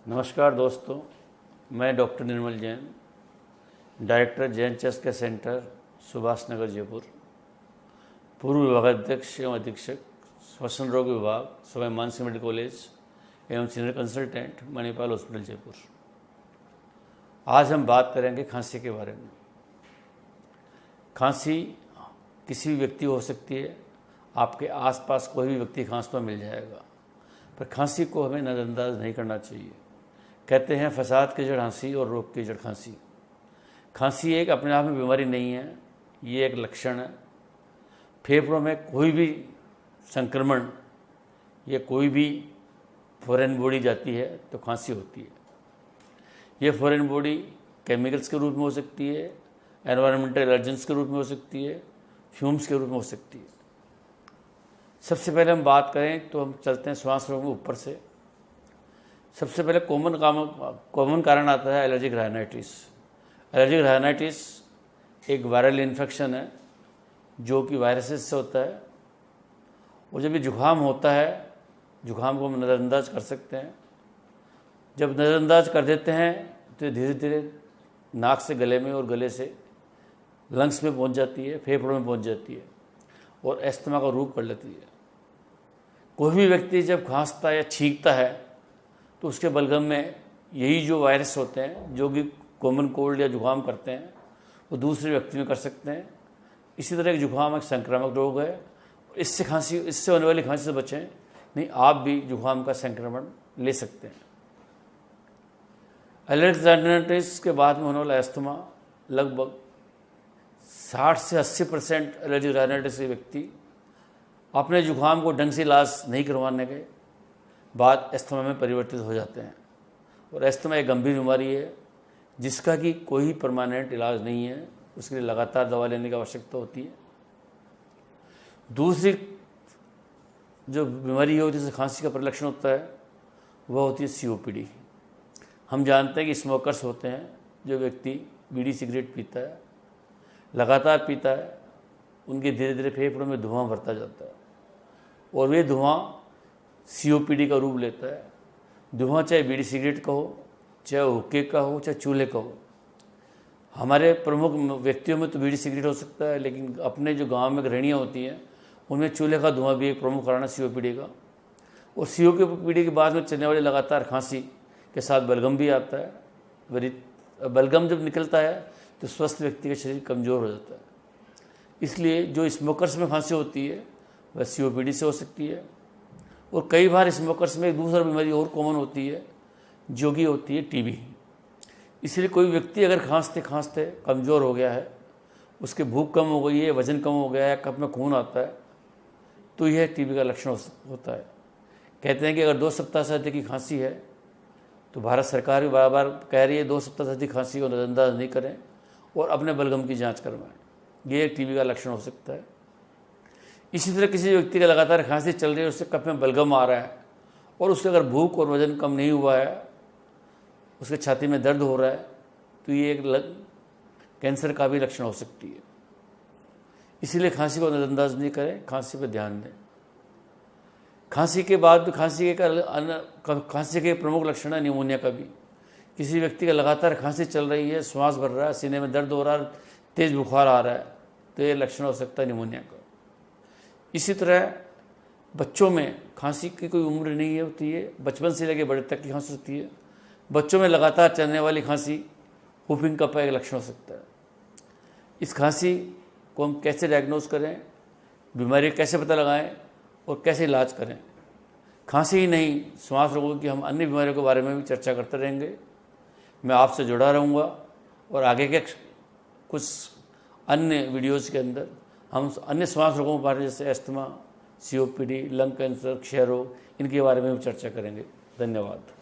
नमस्कार दोस्तों, मैं doctor Nirmal Jain, director Jain chest care centre, Subhash Nagar, Jaipur, पूर्व विभागाध्यक्ष एवं अधीक्षक श्वसन रोग विभाग, स्वामी मानसिंह मेडिकल कॉलेज एवं senior consultant, Manipal hospital, Jaipur. आज हम बात करेंगे खांसी के बारे में। खांसी किसी भी व्यक्ति को हो सकती है, आपके आसपास कोई भी व्यक्ति खांसता मिल जाएगा, पर खांसी को हमें नज़रअंदाज नहीं करना चाहिए। कहते हैं फसाद की जड़ खांसी और रोग की जड़ खांसी। खांसी एक अपने आप में बीमारी नहीं है, ये एक लक्षण है। फेफड़ों में कोई भी संक्रमण या कोई भी फॉरेन बॉडी जाती है तो खांसी होती है। ये फॉरेन बॉडी केमिकल्स के रूप में हो सकती है, एनवायरमेंटल एलर्जेंस के रूप में हो सकती है, फ्यूम्स के रूप में हो सकती है। सबसे पहले हम बात करें तो हम चलते हैं श्वास रोग में ऊपर से। सबसे पहले कॉमन कारण आता है एलर्जिक राइनाइटिस। एलर्जिक राइनाइटिस एक वायरल इन्फेक्शन है जो कि वायरसेस से होता है। और जब ये जुकाम होता है, जुकाम को हम नज़रअंदाज कर सकते हैं। जब नज़रअंदाज कर देते हैं तो धीरे धीरे नाक से गले में और गले से लंग्स में पहुंच जाती है, फेफड़ों में पहुंच जाती है और अस्थमा का रूप कर लेती है। कोई भी व्यक्ति जब खांसता है या छींकता है तो उसके बलगम में यही जो वायरस होते हैं जो कि कॉमन कोल्ड या जुकाम करते हैं वो दूसरे व्यक्ति में कर सकते हैं। इसी तरह एक जुकाम एक संक्रामक रोग है। इससे होने वाली खांसी से बचें, नहीं आप भी जुकाम का संक्रमण ले सकते हैं। एलर्जिक राइनाइटिस के बाद में होने वाला अस्थमा, लगभग 60 से 80% एलर्जिक राइनाइटिस के व्यक्ति अपने जुकाम को ढंग से इलाज नहीं करवाने के बाद अस्थमा में परिवर्तित हो जाते हैं। और अस्थमा एक गंभीर बीमारी है जिसका कि कोई परमानेंट इलाज नहीं है, उसके लिए लगातार दवा लेने की आवश्यकता होती है। दूसरी जो बीमारी होती है जिससे खांसी का परिलक्षण होता है वह होती है COPD। हम जानते हैं कि स्मोकर्स होते हैं, जो व्यक्ति बीड़ी सिगरेट पीता है, लगातार पीता है, उनके धीरे धीरे फेफड़ों में धुआं भरता जाता है और वे धुआं COPD का रूप लेता है। धुआं चाहे बीड़ी सिगरेट का हो, चाहे हुक्के का हो, चाहे चूल्हे का हो। हमारे प्रमुख व्यक्तियों में तो बीड़ी सिगरेट हो सकता है, लेकिन अपने जो गांव में गृहणियाँ होती हैं उनमें चूल्हे का धुआं भी एक प्रमुख कारण है COPD का। और COPD के बाद में चलने वाली लगातार खांसी के साथ बलगम भी आता है। बलगम जब निकलता है तो स्वस्थ व्यक्ति का शरीर कमज़ोर हो जाता है। इसलिए जो स्मोकर्स में खांसी होती है वह COPD से हो सकती है। और कई बार स्मोकर्स में एक दूसरा बीमारी और कॉमन होती है जो कि होती है TB। इसलिए कोई व्यक्ति अगर खांसते खांसते कमज़ोर हो गया है, उसके भूख कम हो गई है, वजन कम हो गया है, कफ में खून आता है, तो यह TB का लक्षण होता है। कहते हैं कि अगर 2 सप्ताह से अधिक की खांसी है तो भारत सरकार भी बार बार कह रही है 2 सप्ताह से अधिक खांसी को नज़रअंदाज नहीं करें और अपने बलगम की जाँच करवाएं। ये TB का लक्षण हो सकता है। इसी तरह किसी व्यक्ति का लगातार खांसी चल रही है, उससे कफ में बलगम आ रहा है और उससे अगर भूख और वजन कम नहीं हुआ है, उसके छाती में दर्द हो रहा है, तो ये एक कैंसर का भी लक्षण हो सकती है। इसीलिए खांसी को नज़रअंदाज नहीं करें, खांसी पर ध्यान दें। खांसी के बाद खांसी के प्रमुख लक्षण है निमोनिया का भी। किसी व्यक्ति का लगातार खांसी चल रही है, श्वास भर रहा है, सीने में दर्द हो रहा है, तेज़ बुखार आ रहा है, तो ये लक्षण हो सकता है निमोनिया का। इसी तरह बच्चों में खांसी की कोई उम्र नहीं होती है, बचपन से लेकर बड़े तक की खांसी होती है। बच्चों में लगातार चलने वाली खांसी हुफिंग कफ का एक लक्षण हो सकता है। इस खांसी को हम कैसे डायग्नोज करें, बीमारी कैसे पता लगाएं और कैसे इलाज करें। खांसी ही नहीं, श्वास रोगों की हम अन्य बीमारियों के बारे में भी चर्चा करते रहेंगे। मैं आपसे जुड़ा रहूँगा और आगे के कुछ अन्य वीडियोज़ के अंदर हम अन्य श्वास रोगों के बारे में जैसे अस्थमा, COPD, लंग कैंसर, क्षय रोग, इनके बारे में भी चर्चा करेंगे। धन्यवाद।